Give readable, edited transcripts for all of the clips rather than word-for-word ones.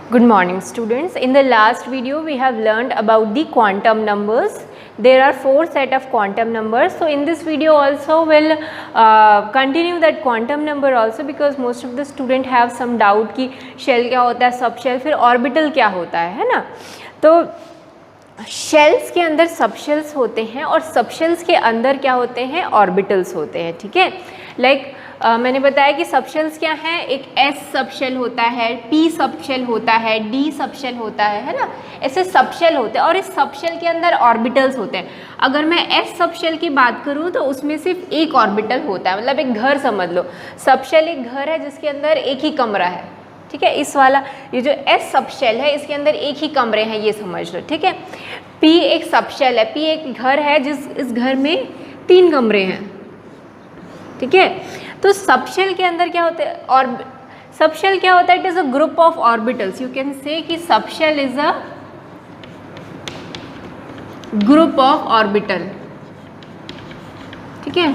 Good morning students. In the last video we have learned about the quantum numbers. There are 4 set of quantum numbers. So in this video also we'll continue that quantum number also, because most of the student have some doubt कि shell क्या होता है, सब shell, फिर orbital क्या होता है ना। तो शेल्स के अंदर सब शेल्स होते हैं और सब शेल्स के अंदर क्या होते हैं, ऑर्बिटल्स होते हैं। ठीक है, लाइक मैंने बताया कि सब शेल्स क्या है, एक एस सब शेल होता है, पी सब शेल होता है, डी सब शेल होता है ना, ऐसे सब शेल होते हैं और इस सब शेल के अंदर ऑर्बिटल्स होते हैं। अगर मैं एस सब शेल की बात करूँ तो उसमें सिर्फ एक ऑर्बिटल होता है, मतलब एक घर समझ लो, सब शेल एक घर है जिसके अंदर एक ही कमरा है। ठीक है, इस वाला ये जो एस सब शेल है इसके अंदर एक ही कमरे हैं, ये समझ लो। ठीक है, पी एक सब शेल है, पी एक घर है इस घर में 3 कमरे हैं। ठीक है, तो सब शेल के अंदर क्या होता है, और सब शेल क्या होता है, it is a group of orbitals. You can say कि सब shell is a group of orbital. ठीक है,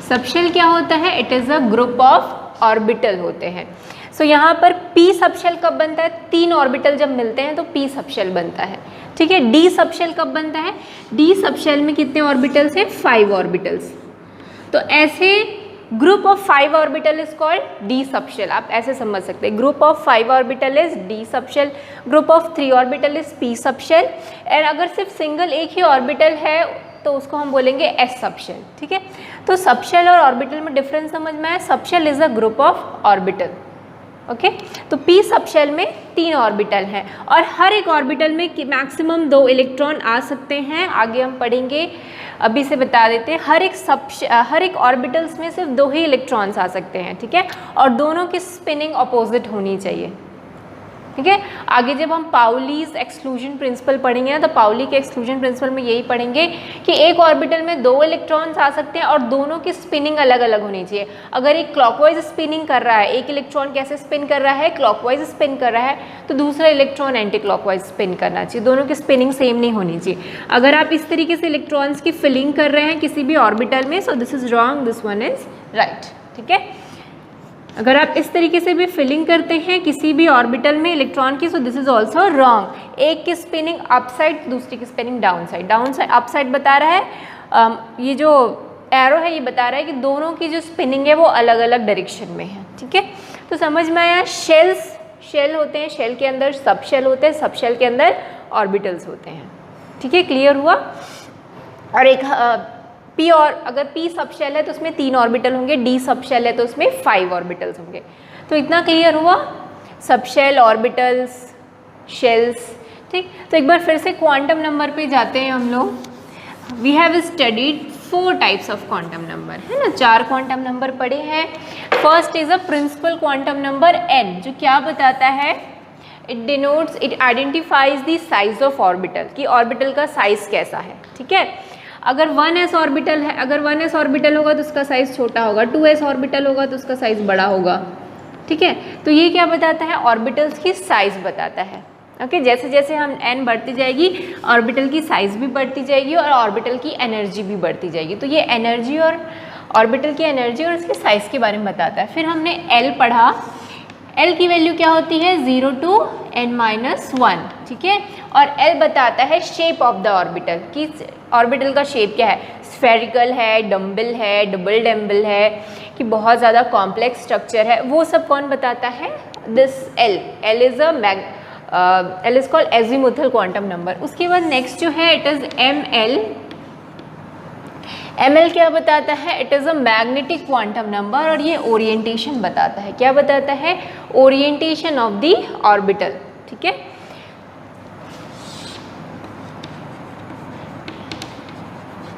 सब शेल क्या होता है, it is a group of orbital होते हैं। सो यहाँ पर पी सब शेल कब बनता है, 3 ऑर्बिटल जब मिलते हैं तो पी सब शेल बनता है। ठीक है, डी सब शेल कब बनता है, डी सब शेल में कितने ऑर्बिटल्स हैं, 5 ऑर्बिटल्स। तो ऐसे group of 5 orbital is called d sub shell. आप ऐसे समझ सकते हैं, group of 5 orbital is d sub shell, group of 3 orbital is p sub shell, और अगर सिर्फ सिंगल एक ही ऑर्बिटल है तो उसको हम बोलेंगे एस सब शेल। ठीक है, तो सब शेल और ऑर्बिटल में डिफरेंस समझ में आया। Sub shell is a group of orbital. Okay, तो पी सब शेल में 3 ऑर्बिटल हैं और हर एक ऑर्बिटल में मैक्सिमम 2 इलेक्ट्रॉन आ सकते हैं। आगे हम पढ़ेंगे, अभी से बता देते हैं, हर एक ऑर्बिटल्स में सिर्फ 2 ही इलेक्ट्रॉन्स आ सकते हैं। ठीक है, और दोनों की स्पिनिंग अपोजिट होनी चाहिए। ठीक है, आगे जब हम पाउलीज एक्सक्लूजन प्रिंसिपल पढ़ेंगे ना, तो पाउली के एक्सक्लूजन प्रिंसिपल में यही पढ़ेंगे कि एक ऑर्बिटल में 2 इलेक्ट्रॉन्स आ सकते हैं और दोनों की स्पिनिंग अलग अलग होनी चाहिए। अगर एक क्लॉकवाइज स्पिनिंग कर रहा है, एक इलेक्ट्रॉन कैसे स्पिन कर रहा है, क्लॉकवाइज स्पिन कर रहा है, तो दूसरा इलेक्ट्रॉन एंटी क्लॉकवाइज स्पिन करना चाहिए। दोनों की स्पिनिंग सेम नहीं होनी चाहिए। अगर आप इस तरीके से इलेक्ट्रॉन्स की फिलिंग कर रहे हैं किसी भी ऑर्बिटल में, so this is wrong, this one is right. ठीक है, अगर आप इस तरीके से भी फिलिंग करते हैं किसी भी ऑर्बिटल में इलेक्ट्रॉन की, so this is also wrong. एक की स्पिनिंग अप साइड, दूसरी की spinning down side. Down side up side बता रहा है, ये जो एरो है ये बता रहा है कि दोनों की जो स्पिनिंग है वो अलग अलग डायरेक्शन में है। ठीक है, तो समझ में आया। शेल होते हैं, शेल के अंदर सब शेल होते हैं, सब शेल के अंदर ऑर्बिटल्स होते हैं। ठीक है, क्लियर हुआ। और एक पी, और अगर पी सब शेल है तो उसमें 3 ऑर्बिटल होंगे, डी सब शेल है तो उसमें 5 ऑर्बिटल्स होंगे। तो इतना क्लियर हुआ, सब शेल, ऑर्बिटल्स, शेल्स। ठीक, तो एक बार फिर से क्वांटम नंबर पे जाते हैं हम लोग। We have studied 4 types of quantum number, है ना, 4 क्वांटम नंबर पढ़े हैं। First is a principal quantum number n, जो क्या बताता है, it denotes, it identifies the size of orbital, कि ऑर्बिटल का साइज कैसा है। ठीक है, अगर 1s ऑर्बिटल है, अगर 1s ऑर्बिटल होगा तो उसका साइज छोटा होगा, 2s ऑर्बिटल होगा तो उसका साइज बड़ा होगा। ठीक है, तो ये क्या बताता है, ऑर्बिटल्स की साइज बताता है। ओके, जैसे जैसे हम n बढ़ती जाएगी ऑर्बिटल की साइज भी बढ़ती जाएगी और ऑर्बिटल की एनर्जी भी बढ़ती जाएगी। तो ये एनर्जी और ऑर्बिटल की एनर्जी और उसके साइज के बारे में बताता है। फिर हमने L पढ़ा, L की वैल्यू क्या होती है, 0 to n-1। ठीक है, और L बताता है शेप ऑफ द ऑर्बिटल, कि ऑर्बिटल का शेप क्या है, स्फेरिकल है, डम्बल है, डबल डम्बल है, कि बहुत ज़्यादा कॉम्प्लेक्स स्ट्रक्चर है, वो सब कौन बताता है, this L is L is called azimuthal quantum number. उसके बाद नेक्स्ट जो है इट इज ML क्या बताता है, it is a magnetic quantum number, और ये ओरिएंटेशन बताता है। क्या बताता है, ओरिएंटेशन ऑफ द ऑर्बिटल। ठीक है,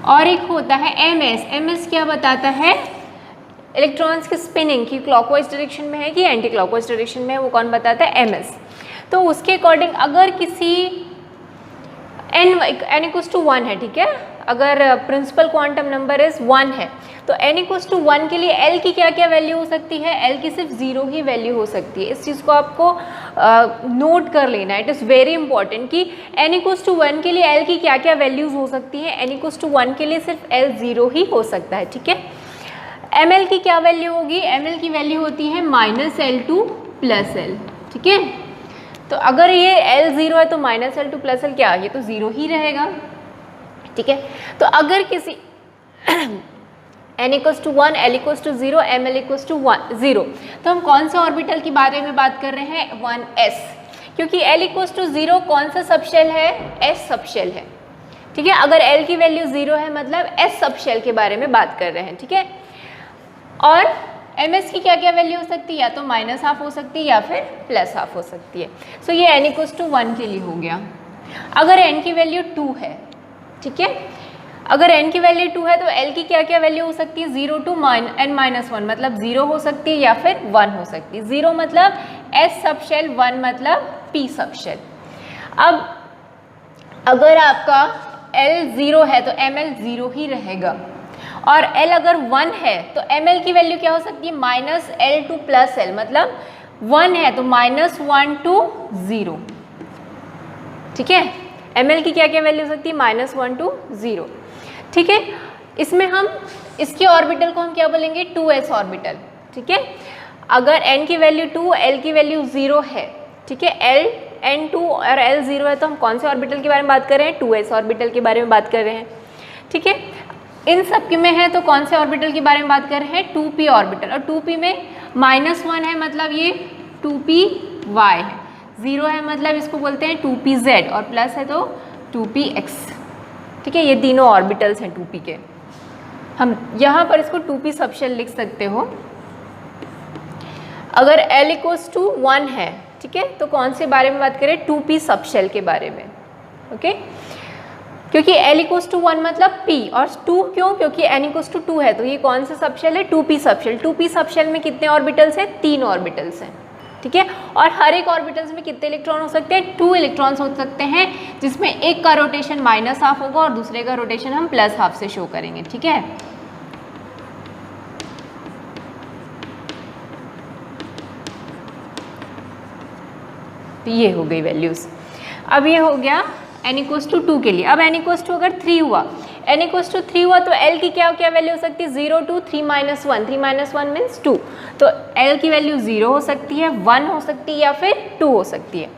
और एक होता है MS क्या बताता है, इलेक्ट्रॉन्स की स्पिनिंग, की क्लॉकवाइज डायरेक्शन में है कि एंटी क्लॉकवाइज डायरेक्शन में है, वो कौन बताता है, MS। तो उसके अकॉर्डिंग अगर किसी n=1 है, ठीक है, अगर प्रिंसिपल क्वांटम नंबर इज 1 है तो n=1 के लिए L की क्या क्या वैल्यू हो सकती है, L की सिर्फ 0 ही वैल्यू हो सकती है। इस चीज़ को आपको नोट कर लेना है, इट इज़ वेरी इंपॉर्टेंट कि n=1 के लिए L की क्या क्या वैल्यूज़ हो सकती है। n=1 के लिए सिर्फ L 0 ही हो सकता है। ठीक है, ml की क्या वैल्यू होगी, ml की वैल्यू होती है -L to +L। ठीक है, तो अगर ये L 0 है तो minus L two plus L क्या, ये तो 0 ही रहेगा, ठीक है। तो अगर किसी n equals to 1, L equals to 0, ML equals to 0, तो हम कौन से ऑर्बिटल के बारे में बात कर रहे हैं, 1s, क्योंकि L इक्वल्स टू 0 कौन सा सबशेल है, S सबशेल है, ठीक है। अगर L की वैल्यू 0 है मतलब S सबशेल के बारे में बात कर रहे हैं, ठीक है। और MS की क्या क्या वैल्यू हो सकती है, या तो माइनस हाफ हो सकती है या फिर प्लस हाफ हो सकती है। सो ये n इक्वल्स टू 1 के लिए हो गया। अगर n की वैल्यू 2 है, ठीक है, अगर n की वैल्यू 2 है तो L की क्या क्या वैल्यू हो सकती है, 0 टू n-1, मतलब 0 हो सकती है या फिर 1 हो सकती है। 0 मतलब S सबशेल, 1 मतलब P सबशेल। अब अगर आपका L 0 है तो ML 0 ही रहेगा, और L अगर 1 है तो ML की वैल्यू क्या हो सकती है, minus L two plus L, मतलब 1 है तो -1 टू 0, ठीक है। ML की क्या क्या वैल्यू हो सकती है, -1 टू 0, ठीक है। इसमें हम इसके ऑर्बिटल को हम क्या बोलेंगे, 2s ऑर्बिटल, ठीक है। अगर n की वैल्यू 2, L की वैल्यू 0 है, ठीक है, n2 और L 0 है, तो हम कौन से ऑर्बिटल के बारे में बात कर रहे हैं, 2s ऑर्बिटल के बारे में बात कर रहे हैं, ठीक है। इन सब में है तो कौन से ऑर्बिटल के बारे में बात कर रहे हैं, 2p ऑर्बिटल, और 2p में -1 है मतलब ये 2py है, 0 है मतलब इसको बोलते हैं 2pz, और प्लस है तो 2px, ठीक है। ये तीनों ऑर्बिटल्स हैं 2p के। हम यहाँ पर इसको 2p सबशेल लिख सकते हो। अगर L इक्वल्स टू 1 है, ठीक है, तो कौन से बारे में बात करें, 2p सबशेल के बारे में, ओके। क्योंकि L इक्वल्स टू 1 मतलब P, और 2 क्यों, क्योंकि n इक्वल्स टू 2 है, तो ये कौन सा सबशेल है, 2p सबशेल। 2p सबशेल में कितने ऑर्बिटल्स हैं, 3 ऑर्बिटल्स हैं, ठीक है। और हर एक ऑर्बिटल्स में कितने इलेक्ट्रॉन हो सकते हैं, 2 इलेक्ट्रॉन्स हो सकते हैं, जिसमें एक का रोटेशन माइनस हाफ होगा और दूसरे का रोटेशन हम प्लस हाफ से शो करेंगे, ठीक है। तो ये हो गई वैल्यूज। अब ये हो गया n इक्वल्स टू 2 के लिए। अब n इक्वल्स टू अगर 3 हुआ, n इक्वल्स टू 3 हुआ तो L की क्या क्या वैल्यू हो सकती है, 0 टू 3 - 1, 3 - 1 मीन्स 2, तो L की वैल्यू 0 हो सकती है, 1 हो सकती है या फिर 2 हो सकती है।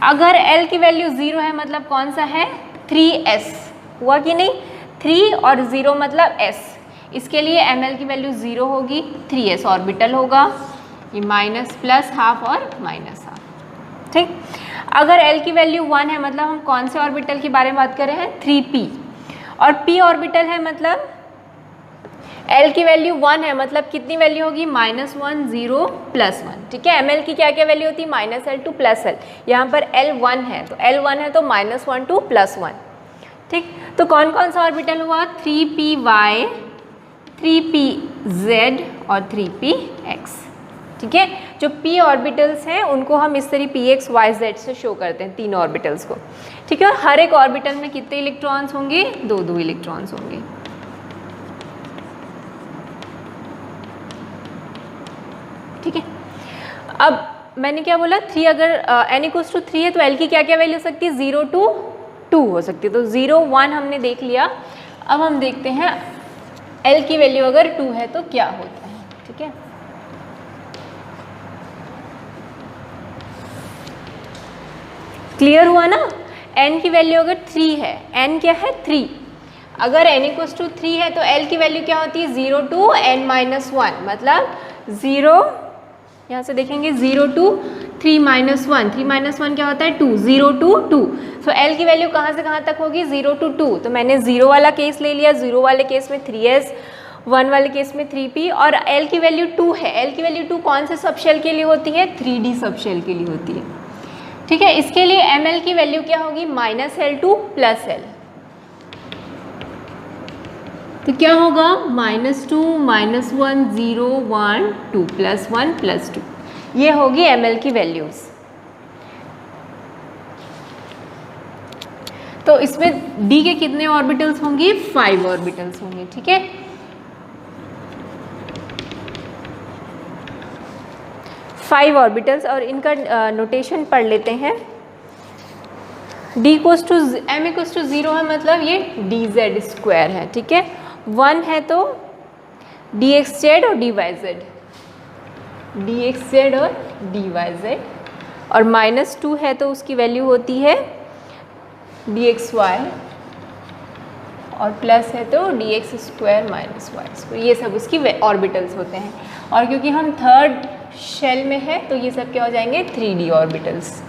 अगर L की वैल्यू 0 है मतलब कौन सा है, 3s हुआ कि नहीं, 3 और 0 मतलब s, इसके लिए ML की वैल्यू 0 होगी, 3s ऑर्बिटल होगा, ये माइनस प्लस हाफ और माइनस हाफ, ठीक। अगर L की वैल्यू 1 है मतलब हम कौन से ऑर्बिटल के बारे में बात कर रहे हैं, 3p, और p ऑर्बिटल है मतलब L की वैल्यू 1 है मतलब कितनी वैल्यू होगी, -1 0 +1, ठीक है। ML की क्या क्या वैल्यू होती है, -L टू प्लस L, यहाँ पर L 1 है तो L 1 है तो -1 टू +1, ठीक। तो कौन कौन सा ऑर्बिटल हुआ, 3py, 3pz और 3px, ठीक है। जो p ऑर्बिटल्स हैं उनको हम इस तरह px y z से शो करते हैं, 3 ऑर्बिटल्स को, ठीक है। और हर एक ऑर्बिटल में कितने इलेक्ट्रॉन्स होंगे, 2 इलेक्ट्रॉन्स होंगे, ठीक है। अब मैंने क्या बोला, 3 अगर n इक्वल्स टू 3 है तो L की क्या क्या वैल्यू हो सकती है, 0 टू 2 हो सकती है, तो 0 1 हमने देख लिया। अब हम देखते हैं L की वैल्यू अगर 2 है तो क्या होता है, ठीक है। क्लियर हुआ ना, n की वैल्यू अगर 3 है, n क्या है 3, अगर n इक्वल्स टू 3 है तो L की वैल्यू क्या होती है, 0 टू n-1, मतलब 0, यहाँ से देखेंगे 0 टू 3 - 1, 3 - 1 क्या होता है 2, 0 टू 2, सो L की वैल्यू कहाँ से कहाँ तक होगी, 0 टू 2, तो मैंने 0 वाला केस ले लिया, 0 वाले केस में 3s, 1 वाले केस में 3p, और L की वैल्यू 2 है, L की वैल्यू 2 कौन से सबशेल के लिए होती है, 3d सबशेल के लिए होती है, ठीक है। इसके लिए ML की वैल्यू क्या होगी, -L टू +L, तो क्या होगा, -2 -1 0 1 2 +1 +2, ये होगी ML की वैल्यूज। तो इसमें D के कितने ऑर्बिटल्स होंगे, 5 ऑर्बिटल्स होंगे, ठीक है। फाइव ऑर्बिटल्स, और इनका नोटेशन पढ़ लेते हैं। D equals to M equals to 0 है मतलब ये dz² है, ठीक है। 1 है तो dxz और dyz, dxz और dyz, और -2 है तो उसकी वैल्यू होती है dxy, और प्लस है तो dx square minus y square. ये सब उसकी ऑर्बिटल्स होते हैं। और क्योंकि हम थर्ड शेल में है तो ये सब क्या हो जाएंगे 3D ऑर्बिटल्स।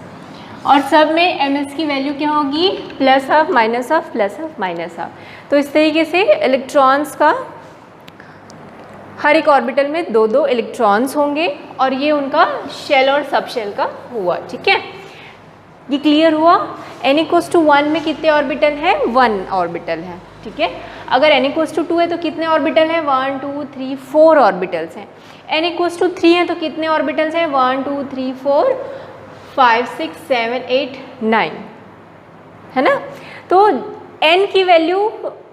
और सब में ms की वैल्यू क्या होगी plus half minus half plus half minus half. तो इस तरीके से इलेक्ट्रॉन्स का हर एक ऑर्बिटल में 2 इलेक्ट्रॉन्स होंगे और ये उनका शेल और सब शेल का हुआ। ठीक है, ये क्लियर हुआ। n = 1 में कितने ऑर्बिटल हैं 1 ऑर्बिटल है। ठीक है, अगर n = 2 है तो कितने ऑर्बिटल हैं 1 2 3 4 ऑर्बिटल्स हैं। n = 3 है तो कितने ऑर्बिटल्स हैं 1 2 3 4 5 6 7 8 9, है ना। तो n की वैल्यू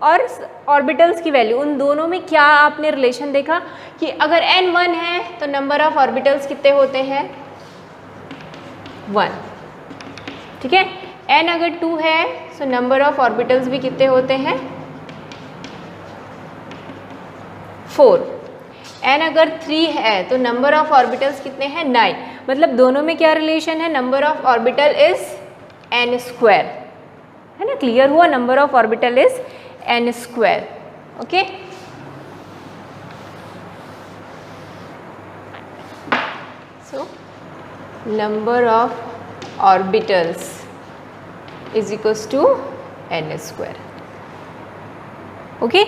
और ऑर्बिटल्स की वैल्यू, उन दोनों में क्या आपने रिलेशन देखा कि अगर n 1 है तो नंबर ऑफ ऑर्बिटल्स कितने होते हैं 1। ठीक है, n अगर 2 है तो नंबर ऑफ ऑर्बिटल्स भी कितने होते हैं 4। n अगर 3 है तो नंबर ऑफ ऑर्बिटल्स कितने हैं 9। मतलब दोनों में क्या रिलेशन है, number of orbital is n square, है ना। क्लियर हुआ, number of orbital is n square. Okay, so number of orbitals is equals to n square. Okay,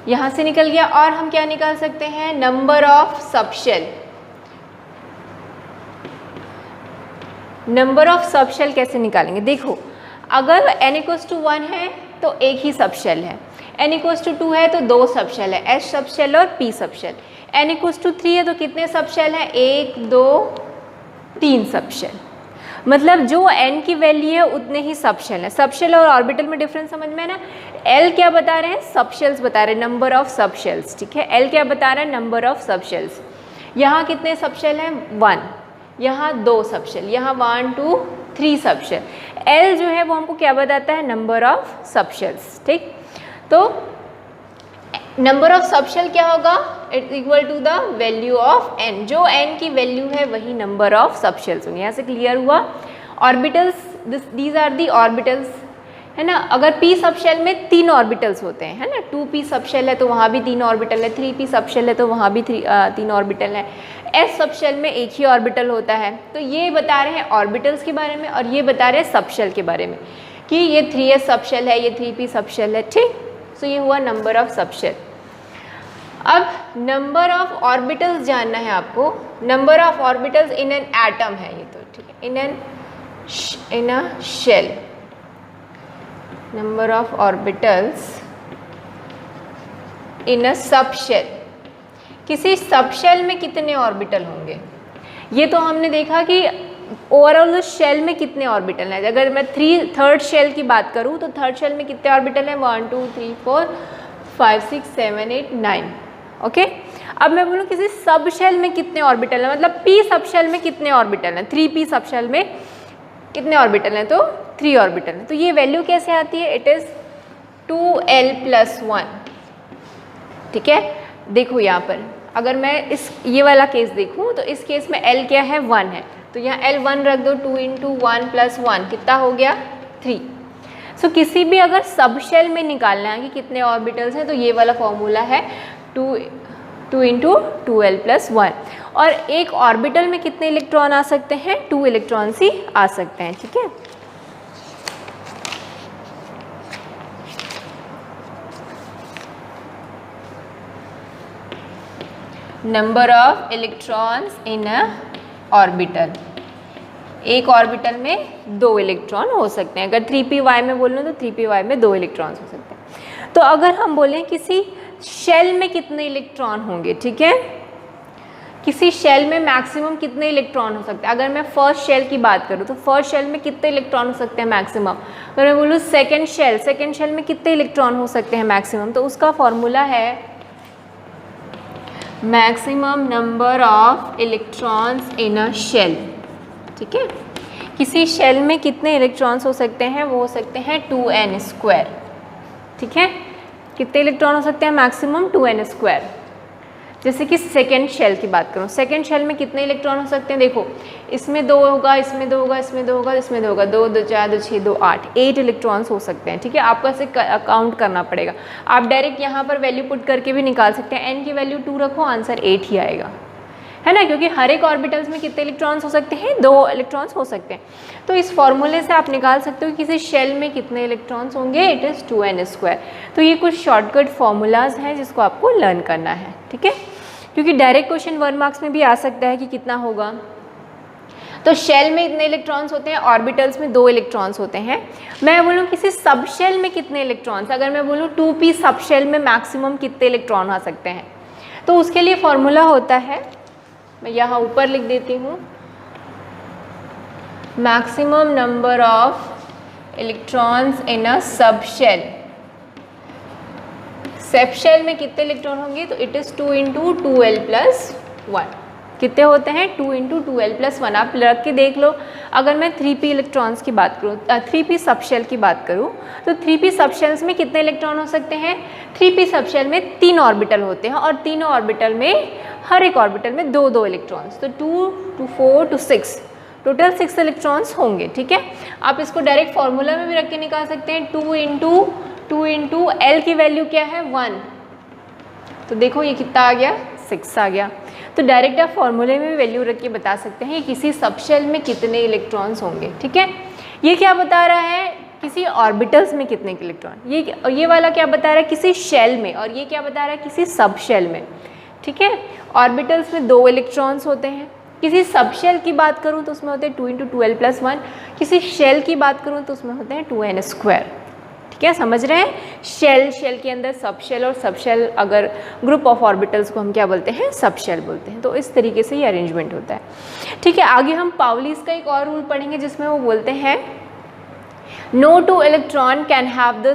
यहाँ से निकल गया। और हम क्या निकाल सकते हैं, number of subshell. Number of subshell कैसे निकालेंगे, देखो अगर n = 1 है तो एक ही सबशेल है, n = 2 है तो 2 सबशेल है, s सबशेल और p सबशेल। n = 3 है तो कितने सबशेल हैं 1 2 3 सबशेल। मतलब जो n की वैल्यू है उतने ही सबशेल है। सबशेल और ऑर्बिटल में डिफरेंस समझ में है ना। l क्या बता रहे हैं, सबशेल्स बता रहे हैं, नंबर ऑफ सबशेल्स। ठीक है, l क्या बता रहा है, नंबर ऑफ सबशेल्स। यहाँ कितने सबशेल हैं 1, यहाँ 2 सबशेल, यहाँ 1 2 3 सबशेल। l जो है वो हमको क्या बताता है, नंबर ऑफ सबशेल्स। ठीक, तो नंबर ऑफ सबशेल क्या होगा, it's equal to the value of n। जो n की वैल्यू है वही नंबर ऑफ सबशेल्स होंगे। यहाँ से क्लियर हुआ। Orbitals, these are the orbitals, है ना। अगर p सबशेल में 3 ऑर्बिटल्स होते हैं, है ना, 2p सबशेल है तो वहाँ भी 3 ऑर्बिटल है, 3p सबशेल है तो वहाँ भी 3 ऑर्बिटल है, s सबशेल में एक ही ऑर्बिटल होता है। तो ये बता रहे हैं ऑर्बिटल्स के बारे में और ये बता रहे हैं सबशेल के बारे में कि ये 3s सबशेल है, ये 3p सबशेल है। ठीक, सो ये हुआ नंबर ऑफ सबशेल। अब नंबर ऑफ ऑर्बिटल्स जानना है आपको। Number of orbitals in an atom है ये, तो ठीक है, in a shell. Number of orbitals in a subshell. किसी सबशेल में कितने ऑर्बिटल होंगे, ये तो हमने देखा कि ओवरऑल शेल में कितने ऑर्बिटल हैं। अगर मैं थर्ड शेल की बात करूँ तो थर्ड शेल में कितने ऑर्बिटल हैं 1 2 3 4 5 6 7 8 9। ओके, अब मैं बोलूँ किसी सब शेल में कितने ऑर्बिटल हैं, मतलब p सबशेल में कितने ऑर्बिटल हैं, 3p सबशेल में कितने ऑर्बिटल हैं, तो 3 ऑर्बिटल हैं। तो ये वैल्यू कैसे आती है, इट इज़ 2l+1। ठीक है, देखो यहाँ पर अगर मैं ये वाला केस देखूँ तो इस केस में l क्या है 1 है, तो यहाँ l 1 रख दो, 2 × 1 + 1 कितना हो गया 3। सो किसी भी अगर सबशेल में निकालना है कि कितने ऑर्बिटल्स हैं तो ये वाला फॉर्मूला है 2 × 2l+1। और एक ऑर्बिटल में कितने इलेक्ट्रॉन आ सकते हैं, 2 इलेक्ट्रॉन्स ही आ सकते हैं। ठीक है, number of electrons in a orbital. एक ऑर्बिटल में 2 इलेक्ट्रॉन हो सकते हैं। अगर 3py में बोल लूँ तो 3py में 2 इलेक्ट्रॉन्स हो सकते हैं। तो अगर हम बोलें किसी शेल में कितने इलेक्ट्रॉन होंगे, ठीक है, किसी शेल में मैक्सिमम कितने इलेक्ट्रॉन हो सकते हैं। अगर मैं फर्स्ट शेल की बात करूँ तो फर्स्ट शेल में कितने इलेक्ट्रॉन हो सकते हैं मैक्सिमम। अगर मैं बोलूँ सेकेंड शेल में कितने इलेक्ट्रॉन हो सकते हैं मैक्सिमम, तो उसका फॉर्मूला है maximum number of electrons in a shell. ठीक है, किसी शेल में कितने इलेक्ट्रॉन्स हो सकते हैं, वो हो सकते हैं 2n²। ठीक है, कितने इलेक्ट्रॉन हो सकते हैं मैक्सिमम 2n²। जैसे कि सेकेंड शेल की बात करूँ, सेकेंड शेल में कितने इलेक्ट्रॉन हो सकते हैं? देखो इसमें 2 होगा, इसमें 2 होगा, इसमें 2 होगा, इसमें 2 होगा, 2 2 4 2 6 2 8 8 इलेक्ट्रॉन्स हो सकते हैं। ठीक है, आपको ऐसे काउंट करना पड़ेगा। आप डायरेक्ट यहाँ पर वैल्यू पुट करके भी निकाल सकते हैं। एन की वैल्यू 2 रखो, आंसर 8 ही आएगा, है ना, क्योंकि हर एक ऑर्बिटल्स में कितने इलेक्ट्रॉन्स हो सकते हैं? 2 इलेक्ट्रॉन्स हो सकते हैं। तो इस फॉर्मूले से आप निकाल सकते हो कि किसी शेल में कितने इलेक्ट्रॉन्स होंगे, इट इज़ 2n²। तो ये कुछ शॉर्टकट फॉर्मूलाज हैं जिसको आपको लर्न करना है। ठीक है, क्योंकि डायरेक्ट क्वेश्चन 1 मार्क्स में भी आ सकता है कि कितना होगा। तो शेल में इतने इलेक्ट्रॉन्स होते हैं, ऑर्बिटल्स में 2 इलेक्ट्रॉन्स होते हैं। मैं बोलूँ किसी सब शेल में कितने इलेक्ट्रॉन्स, अगर मैं बोलूँ 2p सब शेल में मैक्सिमम कितने इलेक्ट्रॉन आ सकते हैं, तो उसके लिए फॉर्मूला होता है, मैं यहाँ ऊपर लिख देती हूँ, maximum number of electrons in a sub shell. सब शेल में कितने इलेक्ट्रॉन होंगे? तो इट इज़ 2 × 2l+1। कितने होते हैं? 2 × 2l+1। आप रख के देख लो। अगर मैं 3p इलेक्ट्रॉन्स की बात करूँ, 3p सब शेल की बात करूँ, तो 3p सब शेल्स में कितने इलेक्ट्रॉन हो सकते हैं? 3p सब शेल में 3 ऑर्बिटल होते हैं और तीनों ऑर्बिटल में, हर एक ऑर्बिटल में 2 इलेक्ट्रॉन्स, तो 2 2 4 2 6, टोटल 6 इलेक्ट्रॉन्स होंगे। ठीक है, आप इसको डायरेक्ट फार्मूला में भी रख के निकाल सकते हैं। 2 × l की वैल्यू क्या है? 1, तो देखो ये कितना आ गया? 6 आ गया। तो डायरेक्ट आप फॉर्मूले में भी वैल्यू रख के बता सकते हैं किसी सब शेल में कितने इलेक्ट्रॉन्स होंगे। ठीक है, ये क्या बता रहा है? किसी ऑर्बिटल्स में कितने इलेक्ट्रॉन। ये वाला क्या बता रहा है? किसी शेल में। और ये क्या बता रहा है? किसी सब शेल में। ठीक है, ऑर्बिटल्स में 2 इलेक्ट्रॉन्स होते हैं। किसी सब शेल की बात करूँ तो उसमें होते हैं 2 × 2l+1। किसी शेल की बात करूँ तो उसमें होते हैं 2n²। ठीक है, समझ रहे हैं? शेल के अंदर सब शेल, और सब शेल अगर ग्रुप ऑफ ऑर्बिटल्स को हम क्या बोलते हैं? सब शेल बोलते हैं। तो इस तरीके से ये अरेंजमेंट होता है। ठीक है, आगे हम पाउलीज का एक और रूल पढ़ेंगे जिसमें वो बोलते हैं no 2 electron can have the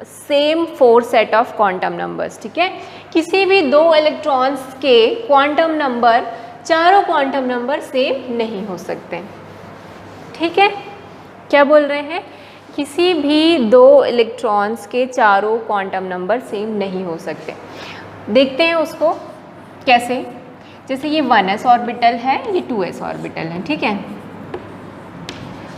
same 4 set of quantum numbers. ठीक है, किसी भी 2 इलेक्ट्रॉन्स के क्वांटम नंबर, चारों क्वांटम नंबर सेम नहीं हो सकते। ठीक है, क्या बोल रहे हैं? किसी भी 2 इलेक्ट्रॉन्स के चारों क्वांटम नंबर सेम नहीं हो सकते। देखते हैं उसको कैसे। जैसे ये 1s ऑर्बिटल है, ये 2s ऑर्बिटल है। ठीक है,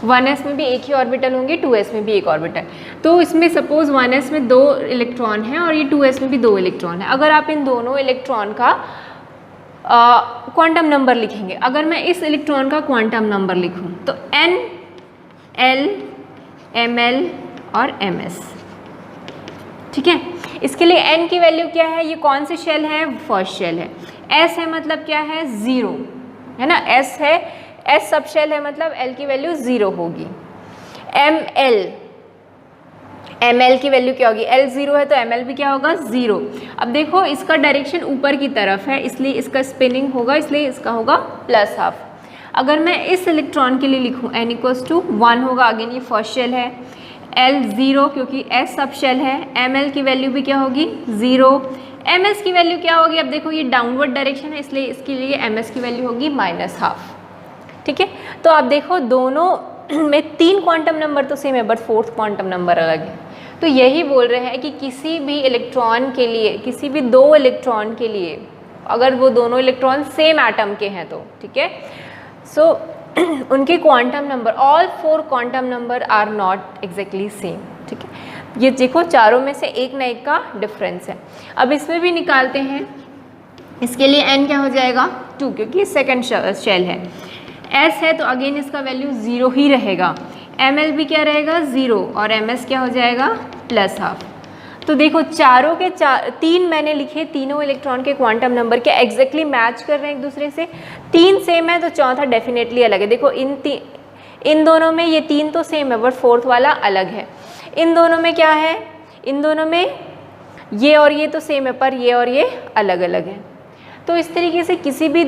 1s में भी एक ही ऑर्बिटल होंगे, 2s में भी एक ऑर्बिटल। तो इसमें सपोज 1s में 2 इलेक्ट्रॉन है और ये 2s में भी 2 इलेक्ट्रॉन है। अगर आप इन दोनों इलेक्ट्रॉन का क्वांटम नंबर लिखेंगे, अगर मैं इस इलेक्ट्रॉन का क्वांटम नंबर लिखूं तो n, l, ml और ms। ठीक है, इसके लिए n की वैल्यू क्या है? ये कौन से शेल है? फर्स्ट शेल है। s है मतलब क्या है? 0, है ना, s है, s सब शेल है मतलब l की वैल्यू 0 होगी। ml की वैल्यू क्या होगी? l 0 है तो ml भी क्या होगा? 0। अब देखो इसका डायरेक्शन ऊपर की तरफ है, इसलिए इसका स्पिनिंग होगा, इसलिए इसका होगा +½ अगर मैं इस इलेक्ट्रॉन के लिए लिखूं n = 1 होगा, अगेन ये फर्स्ट शेल है, l 0 क्योंकि s सब शेल है, ml की वैल्यू भी क्या होगी? 0, ms की वैल्यू क्या होगी? अब देखो ये डाउनवर्ड डायरेक्शन है, इसलिए इसके लिए ms की वैल्यू होगी -½ ठीक है, तो आप देखो दोनों में 3 क्वांटम नंबर तो सेम है बट 4th क्वांटम नंबर अलग है। तो यही बोल रहे हैं कि किसी भी इलेक्ट्रॉन के लिए, किसी भी 2 इलेक्ट्रॉन के लिए, अगर वो दोनों इलेक्ट्रॉन सेम एटम के हैं तो ठीक है, सो उनके quantum number, all 4 quantum number are not exactly same. ठीक है, ये देखो चारों में से एक न एक का डिफरेंस है। अब इसमें भी निकालते हैं, इसके लिए n क्या हो जाएगा? 2 क्योंकि सेकेंड शेल है। s है तो अगेन इसका वैल्यू 0 ही रहेगा, ml भी क्या रहेगा? 0 और ms क्या हो जाएगा? +½ तो देखो चारों के 3 मैंने लिखे, तीनों इलेक्ट्रॉन के क्वांटम नंबर के एग्जैक्टली मैच कर रहे हैं एक दूसरे से। 3 सेम है तो चौथा डेफिनेटली अलग है। देखो इन दोनों में ये 3 तो सेम है बट 4th वाला अलग है। इन दोनों में क्या है? इन दोनों में ये और ये तो सेम है पर ये और ये अलग अलग है। तो इस तरीके से किसी भी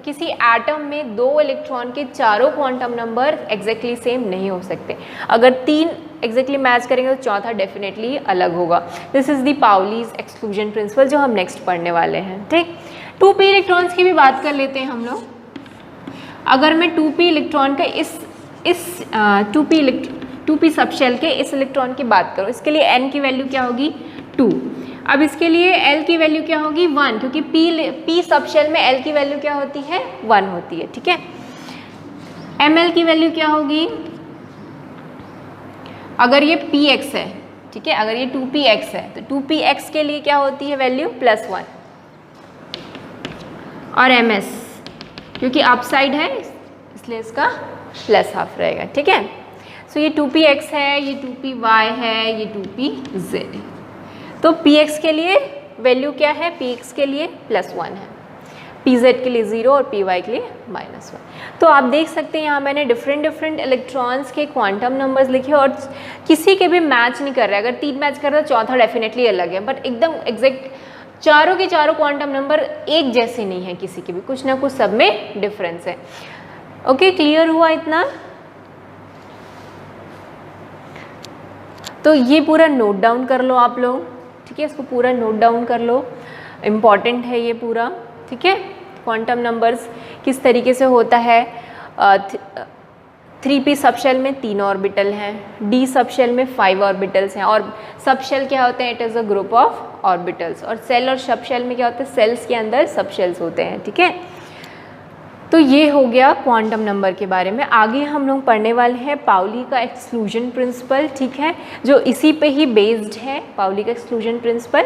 किसी एटम में 2 इलेक्ट्रॉन के चारों क्वांटम नंबर एग्जैक्टली सेम नहीं हो सकते। अगर 3 एग्जैक्टली मैच करेंगे तो चौथा डेफिनेटली अलग होगा। This is the Pauli's exclusion principle जो हम नेक्स्ट पढ़ने वाले हैं। ठीक, 2p इलेक्ट्रॉन्स की भी बात कर लेते हैं हम लोग। अगर मैं 2p इलेक्ट्रॉन का इस 2p सब शेल के इस इलेक्ट्रॉन की बात करूँ, इसके लिए n की वैल्यू क्या होगी? 2। अब इसके लिए L की वैल्यू क्या होगी 1, क्योंकि P सब शेल में L की वैल्यू क्या होती है 1 होती है, ठीक है। ML की वैल्यू क्या होगी, अगर ये px है, ठीक है, अगर ये 2px है तो 2px के लिए क्या होती है वैल्यू +1, और ms क्योंकि अप साइड है इसलिए इसका +½ रहेगा, ठीक है। सो ये 2px है, ये 2py है, ये 2pz है। तो px के लिए वैल्यू क्या है, px के लिए +1 है, pz के लिए 0 और py के लिए -1। तो आप देख सकते हैं यहाँ मैंने डिफरेंट इलेक्ट्रॉन्स के क्वांटम नंबर्स लिखे और किसी के भी मैच नहीं कर रहा है। अगर 3 मैच कर रहा है तो चौथा डेफिनेटली अलग है, बट एकदम एग्जैक्ट चारों के चारों क्वांटम नंबर एक जैसे नहीं है किसी के भी, कुछ ना कुछ सब में डिफरेंस है। ओके, क्लियर हुआ इतना? तो ये पूरा नोट डाउन कर लो आप लोग, ठीक है, इसको पूरा नोट डाउन कर लो, इम्पॉर्टेंट है ये पूरा, ठीक है। क्वांटम नंबर्स किस तरीके से होता है, 3p सब शेल में 3 ऑर्बिटल हैं, d सब शेल में 5 ऑर्बिटल्स हैं, और सब शेल क्या होते हैं, it is a group of orbitals, और सेल और सब शेल में क्या होता है, सेल्स के अंदर सब शेल्स होते हैं, ठीक है। तो ये हो गया क्वांटम नंबर के बारे में। आगे हम लोग पढ़ने वाले हैं पाउली का एक्सक्लूजन प्रिंसिपल, ठीक है, जो इसी पे ही बेस्ड है, पाउली का एक्सक्लूजन प्रिंसिपल।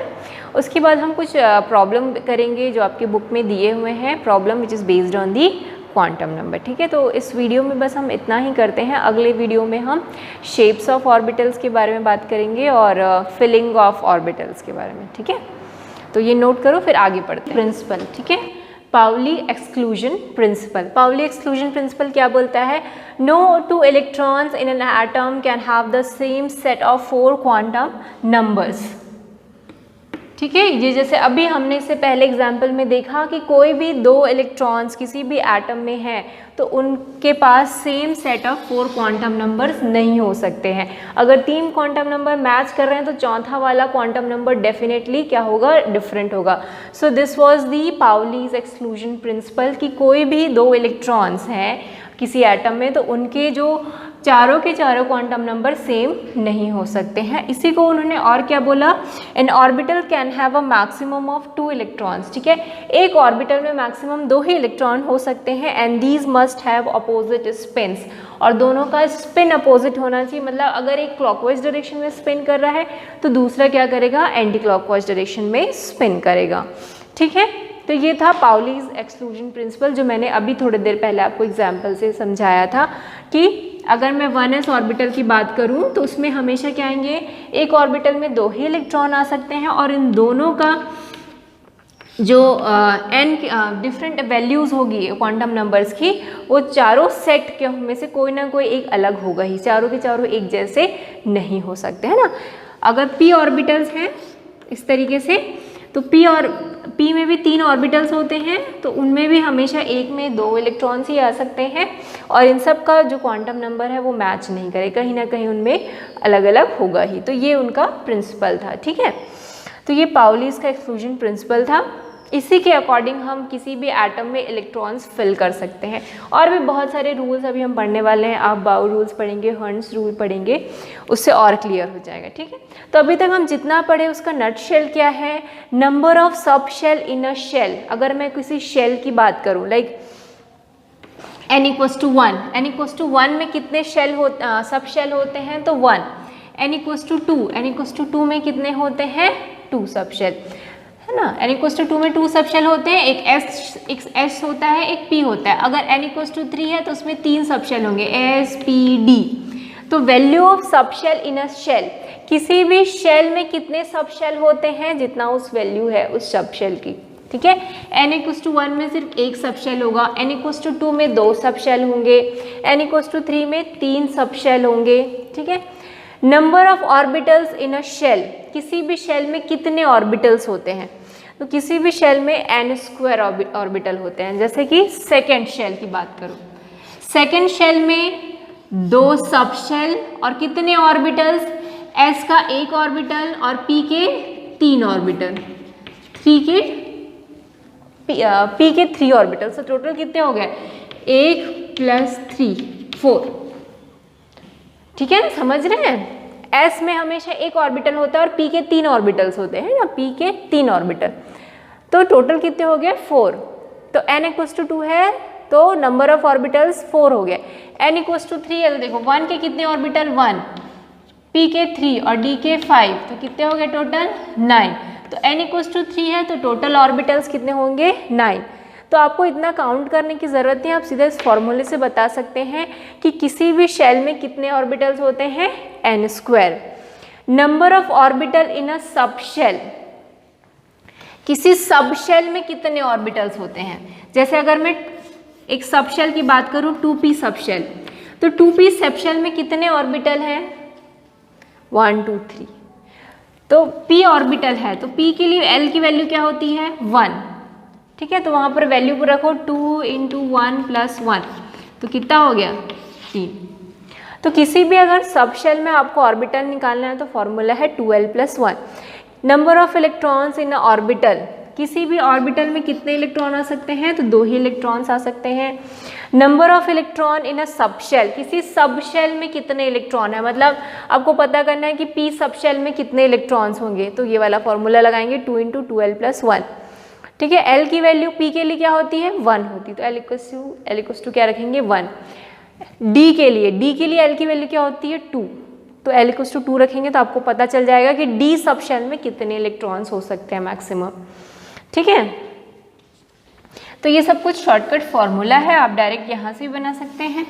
उसके बाद हम कुछ प्रॉब्लम करेंगे जो आपके बुक में दिए हुए हैं, problem which is based on the quantum number, ठीक है। तो इस वीडियो में बस हम इतना ही करते हैं। अगले वीडियो में हम शेप्स ऑफ ऑर्बिटल्स के बारे में बात करेंगे और फिलिंग ऑफ ऑर्बिटल्स के बारे में, ठीक है। तो ये नोट करो, फिर आगे पढ़ते हैं। प्रिंसिपल, ठीक है, Pauli exclusion principle. Pauli exclusion principle क्या बोलता है, no 2 electrons in an atom can have the same set of 4 quantum numbers, ठीक है। ये जैसे अभी हमने इससे पहले एग्जाम्पल में देखा कि कोई भी 2 इलेक्ट्रॉन्स किसी भी एटम में हैं तो उनके पास same set of 4 quantum numbers नहीं हो सकते हैं। अगर 3 क्वांटम नंबर मैच कर रहे हैं तो चौथा वाला क्वांटम नंबर डेफिनेटली क्या होगा, डिफरेंट होगा। So this was the Pauli's exclusion principle कि कोई भी 2 इलेक्ट्रॉन्स हैं किसी एटम में तो उनके जो चारों के चारों क्वांटम नंबर सेम नहीं हो सकते हैं। इसी को उन्होंने और क्या बोला, N orbital can have a maximum of 2 electrons, ठीक है, एक ऑर्बिटल में मैक्सिमम 2 ही इलेक्ट्रॉन हो सकते हैं, and these must have opposite spins, और दोनों का स्पिन अपोजिट होना चाहिए। मतलब अगर एक क्लॉकवाइज डायरेक्शन में स्पिन कर रहा है तो दूसरा क्या करेगा, एंटी क्लॉकवाइज डायरेक्शन में स्पिन करेगा, ठीक है। तो ये था पाउलीज एक्सक्लूजन प्रिंसिपल जो मैंने अभी थोड़ी देर पहले आपको एग्जाम्पल से समझाया था कि अगर मैं 1s ऑर्बिटल की बात करूं तो उसमें हमेशा क्या आएंगे, एक ऑर्बिटल में 2 ही इलेक्ट्रॉन आ सकते हैं, और इन दोनों का जो n डिफरेंट वैल्यूज़ होगी क्वांटम नंबर्स की, वो चारों सेट के में से कोई ना कोई एक अलग होगा ही, चारों के चारों एक जैसे नहीं हो सकते, है ना। अगर p ऑर्बिटल्स हैं इस तरीके से तो p में भी 3 ऑर्बिटल्स होते हैं, तो उनमें भी हमेशा एक में 2 इलेक्ट्रॉन्स ही आ सकते हैं, और इन सब का जो क्वांटम नंबर है वो मैच नहीं करे, कहीं ना कहीं उनमें अलग अलग होगा ही। तो ये उनका प्रिंसिपल था, ठीक है। तो ये पाउलीज का एक्सक्लूजन प्रिंसिपल था। इसी के अकॉर्डिंग हम किसी भी एटम में इलेक्ट्रॉन्स फिल कर सकते हैं। और भी बहुत सारे रूल्स अभी हम पढ़ने वाले हैं, आप बाउ रूल्स पढ़ेंगे, हर्न्स रूल पढ़ेंगे, उससे और क्लियर हो जाएगा, ठीक है। तो अभी तक हम जितना पढ़े उसका नट शेल क्या है, number of sub shell in a shell. अगर मैं किसी शेल की बात करूँ, लाइक n = 1, n = 1 में कितने शेल सब शेल होते हैं, तो 1। n = 2, n = 2 में कितने होते हैं, 2 सब शेल, है ना। n = 2 में 2 सब शेल होते हैं, एक s होता है, एक p होता है। अगर n = 3 है तो उसमें 3 सब शेल होंगे, s p d। तो value of sub shell in a shell, किसी भी शेल में कितने सब शेल होते हैं, जितना उस वैल्यू है उस सब शेल की, ठीक है। n = 1 में सिर्फ एक सब शेल होगा, n = 2 में 2 सब शेल होंगे, n = 3 में 3 सब शेल होंगे, ठीक है। Number of orbitals in a shell, किसी भी शेल में कितने ऑर्बिटल्स होते हैं, तो किसी भी शेल में n² ऑर्बिटल होते हैं। जैसे कि सेकेंड शेल की बात करूँ, सेकेंड शेल में 2 सब शेल और कितने ऑर्बिटल्स, s का 1 ऑर्बिटल और p के 3 ऑर्बिटल, p के 3 ऑर्बिटल। तो टोटल कितने हो गए, 1 + 3 4, ठीक है, समझ रहे हैं। s में हमेशा एक ऑर्बिटल होता है और p के 3 ऑर्बिटल्स होते हैं ना, p के 3 ऑर्बिटल, तो टोटल कितने हो गए 4। तो n = 2 है तो नंबर ऑफ ऑर्बिटल्स 4 हो गए। n = 3 है तो देखो 1 के कितने ऑर्बिटल 1, p के 3 और d के 5, तो कितने हो गए टोटल 9। तो n = 3 है तो टोटल ऑर्बिटल्स कितने होंगे 9। तो आपको इतना काउंट करने की ज़रूरत नहीं, आप सीधे इस फॉर्मूले से बता सकते हैं कि किसी भी शेल में कितने ऑर्बिटल्स होते हैं n²। Number of orbital in a sub shell, किसी सब शेल में कितने ऑर्बिटल्स होते हैं। जैसे अगर मैं एक सब शेल की बात करूं 2p सब शेल, तो 2p सब शेल में कितने ऑर्बिटल हैं 1 2 3, तो p ऑर्बिटल है तो p के लिए l की वैल्यू क्या होती है 1, ठीक है। तो वहां पर वैल्यू को रखो 2 × 1 + 1, तो कितना हो गया 3। तो किसी भी अगर सब शेल में आपको ऑर्बिटल निकालना है तो फॉर्मूला है 2l + 1। Number of electrons in orbital, किसी भी ऑर्बिटल में कितने इलेक्ट्रॉन आ सकते हैं तो 2 ही इलेक्ट्रॉन्स आ सकते हैं। Number of electron in a sub shell, किसी सब शेल में कितने इलेक्ट्रॉन है, मतलब आपको पता करना है कि p सब शेल में कितने इलेक्ट्रॉन्स होंगे, तो ये वाला फॉर्मूला लगाएंगे 2 × 2l + 1, ठीक है। l की वैल्यू p के लिए क्या होती है 1 होती, तो l = क्या रखेंगे 1। d के लिए l की वैल्यू क्या होती है 2, तो l = 2 रखेंगे तो आपको पता चल जाएगा कि d सब शेल में कितने इलेक्ट्रॉन्स हो सकते हैं मैक्सिमम, ठीक है। तो ये सब कुछ शॉर्टकट फॉर्मूला है, आप डायरेक्ट यहाँ से भी बना सकते हैं,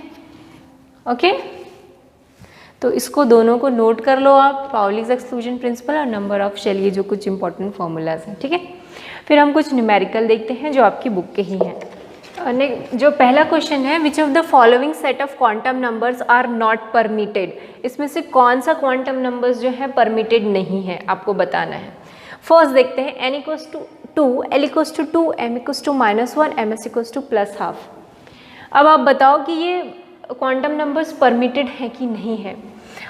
ओके। तो इसको दोनों को नोट कर लो आप, पाउलीज एक्सक्लूजन प्रिंसिपल और नंबर ऑफ शेल, ये जो कुछ इंपॉर्टेंट फॉर्मूलाज हैं, ठीक है। फिर हम कुछ न्यूमेरिकल देखते हैं जो आपकी बुक के ही हैं। जो पहला क्वेश्चन है, which of the following set of quantum numbers are not permitted, इसमें से कौन सा क्वांटम नंबर्स जो है परमिटेड नहीं है, आपको बताना है। फर्स्ट देखते हैं n = 2, l = 2, m = -1, ms = +½ अब आप बताओ कि ये क्वांटम नंबर्स परमिटेड है कि नहीं है।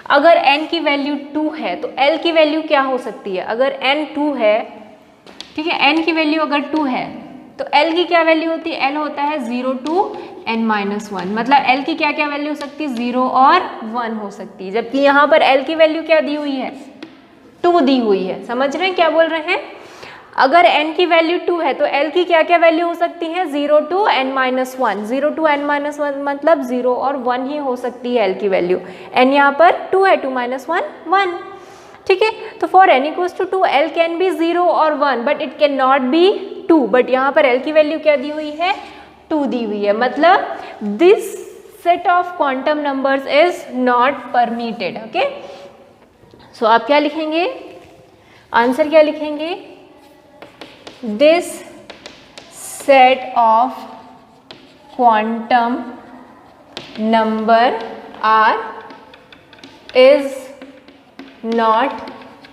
अगर n की वैल्यू 2 है तो l की वैल्यू क्या हो सकती है, अगर n 2 है, ठीक है, n की वैल्यू अगर 2 है तो l की क्या वैल्यू होती है, l होता है 0 to n-1, मतलब l की क्या क्या वैल्यू हो सकती है 0 और 1 हो सकती है, जबकि यहाँ पर l की वैल्यू क्या दी हुई है 2 दी हुई है। समझ रहे हैं क्या बोल रहे हैं, अगर n की वैल्यू 2 है तो l की क्या क्या वैल्यू हो सकती है 0 to n-1, 0 to n-1 मतलब 0 और 1 ही हो सकती है l की वैल्यू, n यहाँ पर 2 है, 2 - 1 1, ठीक है। तो for n = 2 l can be 0 और 1 but it can not B 2, but यहाँ पर l की वैल्यू क्या दी हुई है 2 दी हुई है, मतलब this set of quantum numbers is not permitted, okay. So आप क्या लिखेंगे, आंसर क्या लिखेंगे, this set of quantum number are is not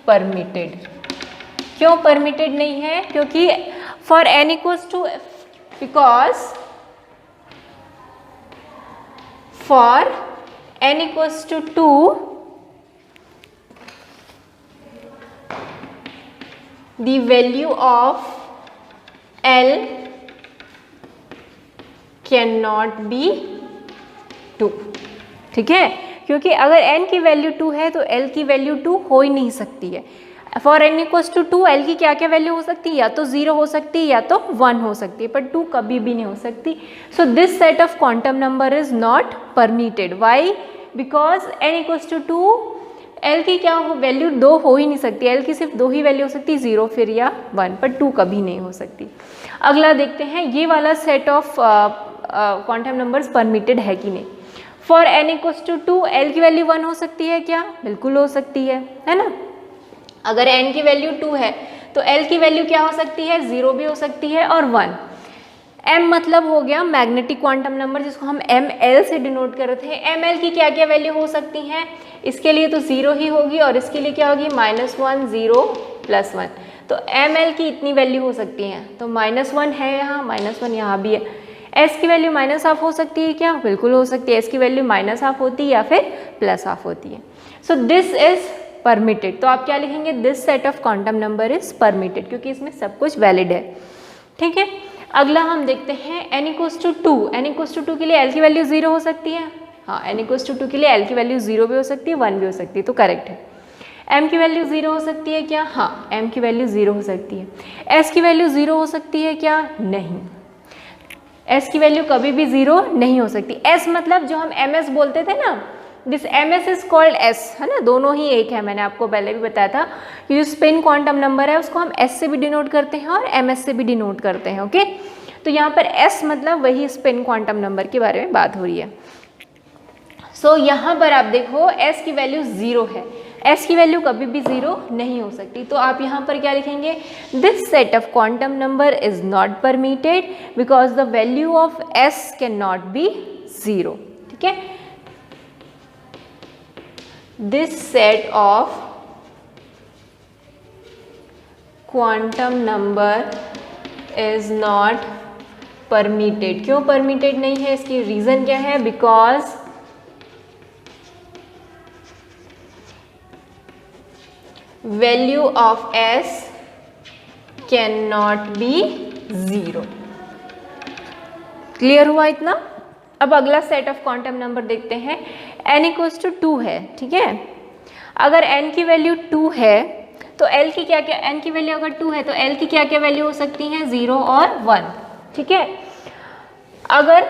permitted. क्यों परमिटेड नहीं है, क्योंकि for n = because for n = 2 the value of l cannot be 2, ठीक है, क्योंकि अगर n की वैल्यू 2 है तो l की वैल्यू 2 हो ही नहीं सकती है। फॉर n = 2 l की क्या क्या वैल्यू हो सकती है, या तो 0 हो सकती है या तो 1 हो सकती है, पर 2 कभी भी नहीं हो सकती। So this set of quantum number is not permitted, why, because n = 2 l की क्या हो वैल्यू 2 हो ही नहीं सकती, l की सिर्फ 2 ही वैल्यू हो सकती है, 0 फिर या 1, पर 2 कभी नहीं हो सकती। अगला देखते हैं ये वाला set of quantum numbers permitted है कि नहीं। फॉर n = 2 l की वैल्यू 1 हो सकती है क्या, बिल्कुल हो सकती है ना। अगर n की वैल्यू 2 है तो l की वैल्यू क्या हो सकती है 0 भी हो सकती है और 1। m मतलब हो गया मैग्नेटिक क्वांटम नंबर, जिसको हम ml से डिनोट कर रहे थे। ml की क्या क्या वैल्यू हो सकती हैं, इसके लिए तो 0 ही होगी और इसके लिए क्या होगी -1 0 +1, तो ml की इतनी वैल्यू हो सकती हैं, तो -1 है यहाँ, -1 यहाँ भी है। s की वैल्यू -½ हो सकती है क्या, बिल्कुल हो सकती है, s की वैल्यू -½ होती है या फिर +½ होती है। सो दिस इज परमिटेड, तो आप क्या लिखेंगे, this set of quantum number is permitted, क्योंकि इसमें सब कुछ वैलिड है, ठीक है। अगला हम देखते हैं n = 2, n = 2 के लिए l की वैल्यू 0 हो सकती है, हाँ n = 2 के लिए l की वैल्यू 0 भी हो सकती है 1 भी हो सकती है, तो करेक्ट है। m की वैल्यू 0 हो सकती है क्या? हाँ, m की वैल्यू 0 हो सकती है। s की वैल्यू 0 हो सकती है क्या? नहीं, s की वैल्यू कभी भी 0 नहीं हो सकती। s मतलब जो हम ms बोलते थे ना, this ms is called s, है ना, दोनों ही एक है। मैंने आपको पहले भी बताया था कि जो स्पिन क्वांटम नंबर है उसको हम s से भी डिनोट करते हैं और ms से भी डिनोट करते हैं। ओके, तो यहाँ पर s मतलब वही स्पिन क्वांटम नंबर के बारे में बात हो रही है। सो यहाँ पर आप देखो s की वैल्यू 0 है, s की वैल्यू कभी भी 0 नहीं हो सकती। तो आप यहाँ पर क्या लिखेंगे? This set of quantum number is not permitted because the value of s can not be 0। ठीक है, this set of quantum number is not permitted. क्यों परमिटेड नहीं है? इसकी रीजन क्या है? Because value of s can not be 0। Clear हुआ इतना? अब अगला सेट ऑफ क्वांटम नंबर देखते हैं। n इक्वल्स टू 2 है। ठीक है, अगर n की वैल्यू 2 है तो l की क्या क्या, n की वैल्यू अगर 2 है तो l की क्या क्या वैल्यू हो सकती हैं? 0 और 1। ठीक है, अगर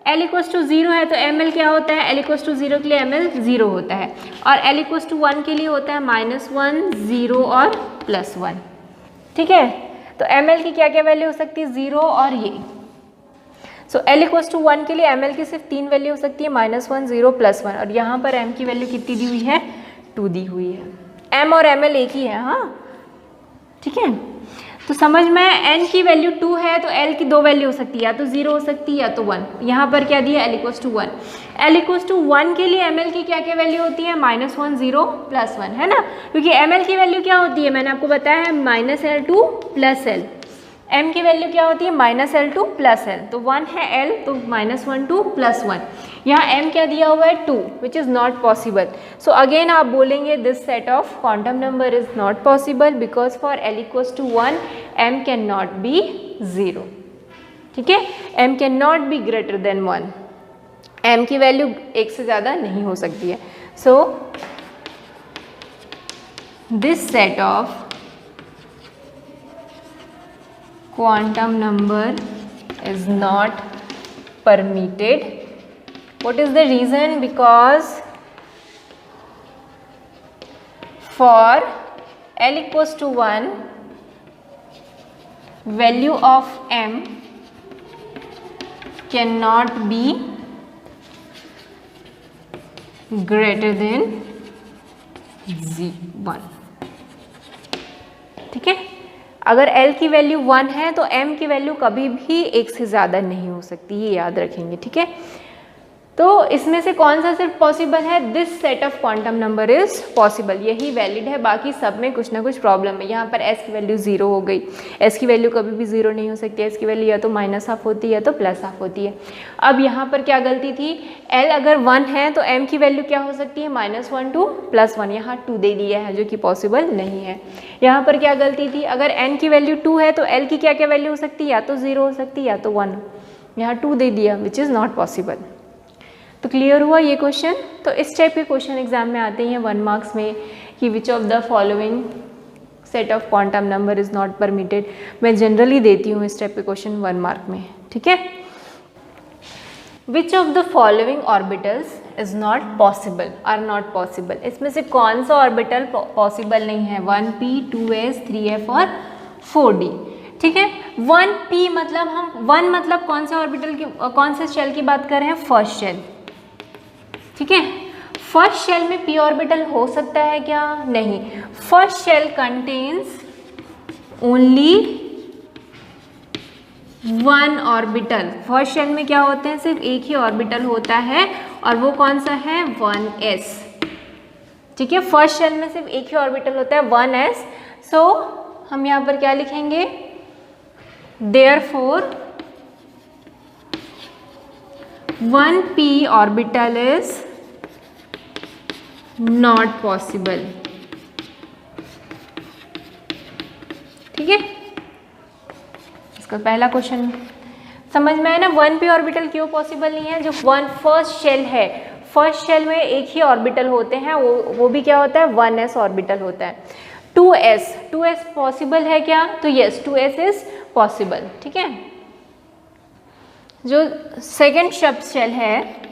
l इक्वल्स टू 0 है तो ml क्या होता है? l इक्वल्स टू 0 के लिए ml 0 होता है और l इक्वल्स टू 1 के लिए होता है -1, 0 और +1। ठीक है, तो ml की क्या क्या वैल्यू हो सकती है? 0 और ये। सो l इक्वल्स टू 1 के लिए ml की सिर्फ 3 वैल्यू हो सकती है, -1, 0, +1। और यहाँ पर m की वैल्यू कितनी दी हुई है? 2 दी हुई है। m और ml एक ही है। हाँ, ठीक है, तो समझ में, n की वैल्यू 2 है तो l की 2 वैल्यू हो सकती है, या तो 0 हो सकती है या तो 1। यहाँ पर क्या दिया? l equals to 1। l equals to 1 के लिए ml की क्या क्या वैल्यू होती है? -1, 0, +1, है ना, क्योंकि ml की वैल्यू क्या होती है? मैंने आपको बताया है -L2 + L। m की वैल्यू क्या होती है? -L2 + L। तो 1 है l, तो -1, 2 + 1। यहाँ m क्या दिया हुआ है? 2, which is not possible. So again आप बोलेंगे this set of quantum number is not possible because for l equals to 1 m can not be 0। ठीक है, m can not be greater than 1। m की वैल्यू 1 से ज़्यादा नहीं हो सकती है। So this set of quantum number is not permitted. What is the reason? Because for l equals to 1 value of m cannot be greater than 1। ठीक है, अगर l की वैल्यू 1 है तो m की वैल्यू कभी भी 1 से ज़्यादा नहीं हो सकती, ये याद रखेंगे। ठीक है, तो इसमें से कौन सा सिर्फ पॉसिबल है? This set of quantum number is possible, यही वैलिड है, बाकी सब में कुछ ना कुछ प्रॉब्लम है। यहाँ पर s की वैल्यू 0 हो गई, s की वैल्यू कभी भी 0 नहीं हो सकती, s की वैल्यू या तो -½ होती है या तो +½ होती है। अब यहाँ पर क्या गलती थी? l अगर 1 है तो m की वैल्यू क्या हो सकती है? -1 to +1, यहाँ 2 दे दिया है जो कि पॉसिबल नहीं है। यहाँ पर क्या गलती थी? अगर n की वैल्यू 2 है तो l की क्या क्या वैल्यू हो सकती है? या तो 0 हो सकती है या तो 1, यहाँ 2 दे दिया, विच इज़ नॉट पॉसिबल। तो क्लियर हुआ ये क्वेश्चन? तो इस टाइप के क्वेश्चन एग्जाम में आते हैं 1 मार्क्स में कि विच of the following set of quantum number is not permitted. मैं जनरली देती हूँ इस टाइप के क्वेश्चन 1 मार्क में। ठीक है, which of the following orbitals is not possible, are not possible. इसमें से कौन सा ऑर्बिटल पॉसिबल नहीं है? 1p, 2s, 3f और 4d। ठीक है, 1p मतलब हम 1 मतलब कौन से ऑर्बिटल की, कौन से शेल की बात कर रहे हैं? First shell. ठीक है, फर्स्ट शेल में p ऑर्बिटल हो सकता है क्या? नहीं, first shell contains only 1 orbital. First shell में क्या होते हैं? सिर्फ एक ही ऑर्बिटल होता है और वो कौन सा है? 1s। ठीक है, फर्स्ट शेल में सिर्फ एक ही ऑर्बिटल होता है 1s। सो हम यहाँ पर क्या लिखेंगे? Therefore 1p orbital is not possible। ठीक है, इसका पहला क्वेश्चन समझ में आया ना? 1p ऑर्बिटल क्यों पॉसिबल नहीं है? जो फर्स्ट शेल है, फर्स्ट शेल में एक ही ऑर्बिटल होते हैं, वो भी क्या होता है, 1s ऑर्बिटल होता है। 2s पॉसिबल है क्या, तो यस 2s इज पॉसिबल। ठीक है, जो सेकेंड सब शेल है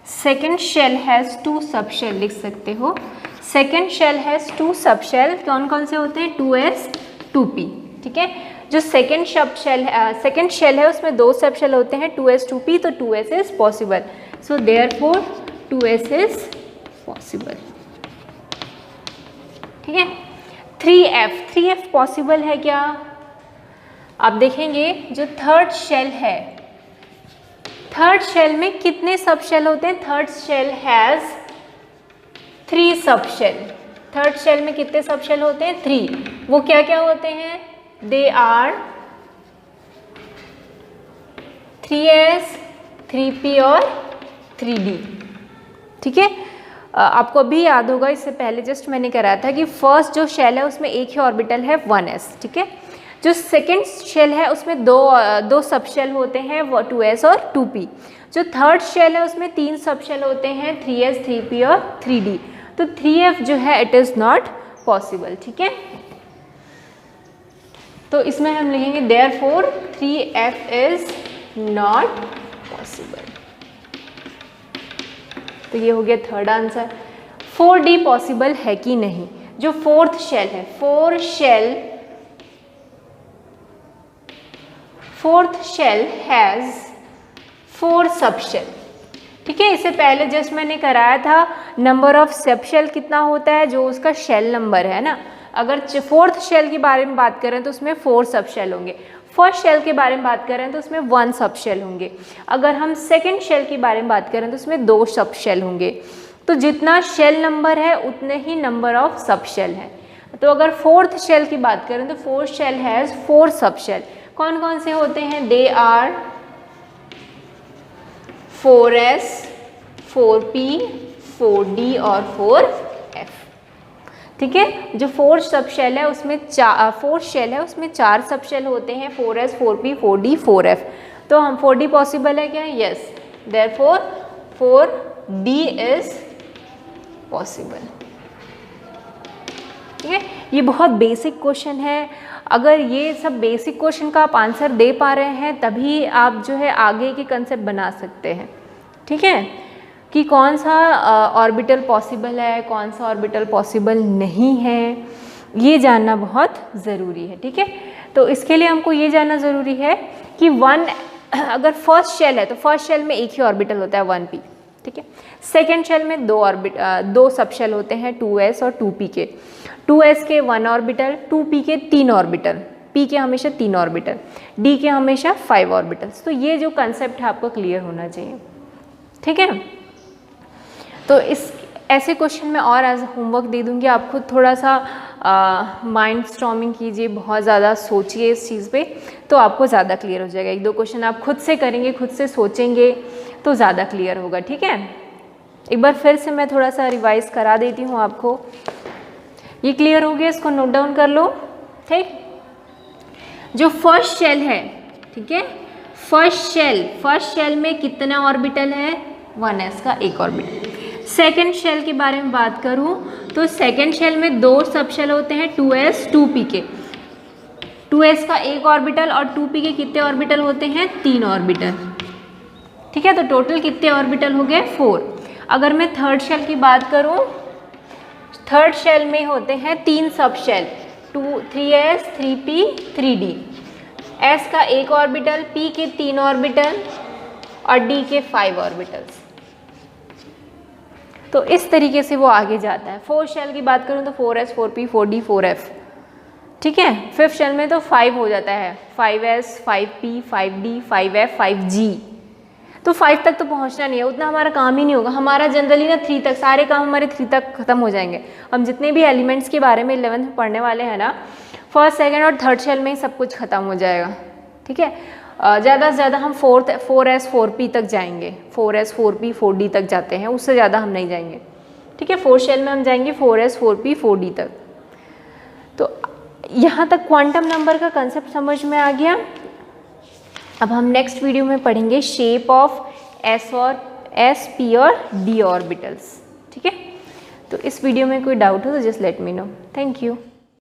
सेकेंड शेल हैज़ 2 सब शेल, लिख सकते हो। सेकेंड शेल हैज़ 2 सब शेल, कौन कौन से होते हैं, 2s 2p। ठीक है, जो सेकेंड शेल है उसमें 2 सब शेल होते हैं, 2s 2p, तो 2s is possible. So therefore 2s is possible. ठीक है, 3f पॉसिबल है क्या, आप देखेंगे जो थर्ड शेल है, थर्ड शेल में कितने सब शेल होते हैं, थर्ड शेल हैज 3 सब शेल। थर्ड शेल में कितने सब शेल होते हैं, 3। वो क्या क्या होते हैं, दे आर 3s 3p और 3d। ठीक है, आपको अभी याद होगा, इससे पहले जस्ट मैंने कराया था कि फर्स्ट जो शेल है उसमें एक ही ऑर्बिटल है 1s। ठीक है, जो सेकेंड शेल है उसमें दो सब शेल होते हैं, वो 2s और 2p। जो थर्ड शेल है उसमें 3 सब शेल होते हैं, 3s 3p और 3d। तो 3f जो है इट इज़ नॉट पॉसिबल। ठीक है, तो इसमें हम लिखेंगे therefore 3f is not possible. तो ये हो गया थर्ड आंसर। 4d पॉसिबल है कि नहीं, जो फोर्थ शेल है, fourth shell has 4 sub shell. ठीक है, इससे पहले जस्ट मैंने कराया था नंबर ऑफ सब शेल कितना होता है, जो उसका शेल नंबर है ना। अगर फोर्थ शेल के बारे में बात करें तो उसमें 4 सब शेल होंगे। फर्स्ट शेल के बारे में बात करें तो उसमें 1 सब शेल होंगे। अगर हम सेकेंड शेल के बारे में बात करें तो उसमें 2 सब शेल होंगे। तो जितना शेल नंबर है उतने ही नंबर ऑफ सब शेल है। तो अगर फोर्थ शेल की बात करें तो fourth shell has 4 sub shell. कौन कौन से होते हैं, they are 4s 4p 4d और 4f। ठीक है, जो फोर्थ सब शेल है उसमें फोर्थ शेल है उसमें 4 सब शेल होते हैं, 4s 4p 4d 4f। तो हम 4d पॉसिबल है क्या, yes, therefore 4d is possible. ठीक है, ये बहुत बेसिक क्वेश्चन है। अगर ये सब बेसिक क्वेश्चन का आप आंसर दे पा रहे हैं तभी आप जो है आगे के कंसेप्ट बना सकते हैं। ठीक है, कि कौन सा ऑर्बिटल पॉसिबल है, कौन सा ऑर्बिटल पॉसिबल नहीं है, ये जानना बहुत ज़रूरी है। ठीक है, तो इसके लिए हमको ये जानना ज़रूरी है कि अगर फर्स्ट शेल है तो फर्स्ट शेल में एक ही ऑर्बिटल होता है 1p। ठीक है, सेकेंड शेल में 2 सब शेल होते हैं, 2s और 2p के। 2s के 1 ऑर्बिटल, 2p के 3 ऑर्बिटल, p के हमेशा 3 ऑर्बिटल, d के हमेशा 5 ऑर्बिटल्स। तो ये जो कंसेप्ट है आपको क्लियर होना चाहिए। ठीक है, तो इस ऐसे क्वेश्चन में और एज होमवर्क दे दूँगी, आप खुद थोड़ा सा माइंड स्टॉर्मिंग कीजिए, बहुत ज़्यादा सोचिए इस चीज़ पे, तो आपको ज़्यादा क्लियर हो जाएगा। 1-2 क्वेश्चन आप खुद से करेंगे, खुद से सोचेंगे तो ज़्यादा क्लियर होगा। ठीक है, एक बार फिर से मैं थोड़ा सा रिवाइज करा देती हूँ आपको। ये क्लियर हो गया, इसको नोट डाउन कर लो। ठीक, जो फर्स्ट शेल है, ठीक है, फर्स्ट शेल में कितना ऑर्बिटल है, 1s का एक ऑर्बिटल। सेकेंड शेल के बारे में बात करूं तो सेकेंड शेल में 2 सब शेल होते हैं, 2s 2p के। 2s का एक ऑर्बिटल और 2p के कितने ऑर्बिटल होते हैं, 3 ऑर्बिटल। ठीक है, तो टोटल कितने ऑर्बिटल हो गए, 4। अगर मैं थर्ड शेल की बात करूं, थर्ड शेल में होते हैं 3 सब shell, 3s 3p 3d। s का एक ऑर्बिटल, p के 3 ऑर्बिटल और d के 5 ऑर्बिटल्स। तो इस तरीके से वो आगे जाता है। फोर्थ शेल की बात करूँ तो 4s 4p 4d 4f। ठीक है, फिफ्थ शेल में तो 5 हो जाता है, 5s 5p 5d 5f 5g। तो 5 तक तो पहुंचना नहीं है, उतना हमारा काम ही नहीं होगा। हमारा जनरली ना 3 तक, सारे काम हमारे 3 तक खत्म हो जाएंगे। हम जितने भी एलिमेंट्स के बारे में 11th में पढ़ने वाले हैं ना, फर्स्ट सेकेंड और थर्ड शेल में ही सब कुछ खत्म हो जाएगा। ठीक है, ज़्यादा से ज़्यादा हम 4s 4p तक जाएंगे, 4s 4p 4d तक जाते हैं, उससे ज़्यादा हम नहीं जाएंगे। ठीक है, 4 शेल में हम जाएंगे 4s 4p 4d तक। तो यहाँ तक क्वांटम नंबर का कंसेप्ट समझ में आ गया। अब हम नेक्स्ट वीडियो में पढ़ेंगे शेप ऑफ s, p और d ऑर्बिटल्स। ठीक है, तो इस वीडियो में कोई डाउट हो तो just let me know. Thank you.